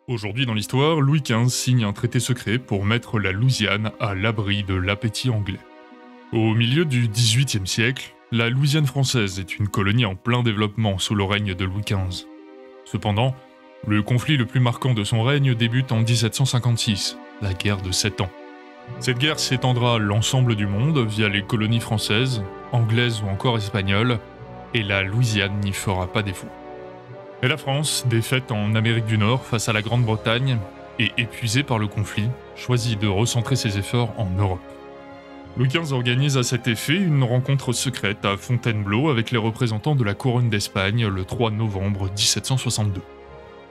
Aujourd'hui dans l'histoire, Louis XV signe un traité secret pour mettre la Louisiane à l'abri de l'appétit anglais. Au milieu du XVIIIe siècle, la Louisiane française est une colonie en plein développement sous le règne de Louis XV. Cependant, le conflit le plus marquant de son règne débute en 1756, la guerre de 7 ans. Cette guerre s'étendra à l'ensemble du monde via les colonies françaises, anglaises ou encore espagnoles, et la Louisiane n'y fera pas défaut. Mais la France, défaite en Amérique du Nord face à la Grande-Bretagne et épuisée par le conflit, choisit de recentrer ses efforts en Europe. Louis XV organise à cet effet une rencontre secrète à Fontainebleau avec les représentants de la couronne d'Espagne le 3 novembre 1762.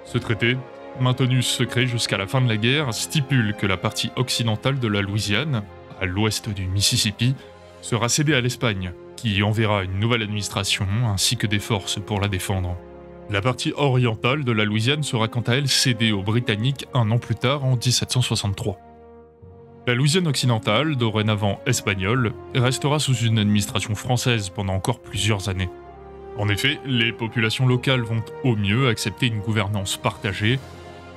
Ce traité, maintenu secret jusqu'à la fin de la guerre, stipule que la partie occidentale de la Louisiane, à l'ouest du Mississippi, sera cédée à l'Espagne, qui y enverra une nouvelle administration ainsi que des forces pour la défendre. La partie orientale de la Louisiane sera quant à elle cédée aux Britanniques un an plus tard en 1763. La Louisiane occidentale, dorénavant espagnole, restera sous une administration française pendant encore plusieurs années. En effet, les populations locales vont au mieux accepter une gouvernance partagée,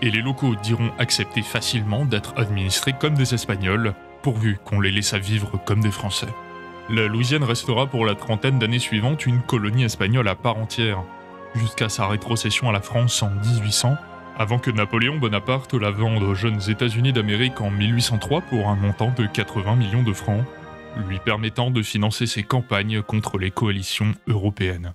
et les locaux diront accepter facilement d'être administrés comme des Espagnols, pourvu qu'on les laisse vivre comme des Français. La Louisiane restera pour la trentaine d'années suivantes une colonie espagnole à part entière, jusqu'à sa rétrocession à la France en 1800, avant que Napoléon Bonaparte la vende aux jeunes États-Unis d'Amérique en 1803 pour un montant de 80 millions de francs, lui permettant de financer ses campagnes contre les coalitions européennes.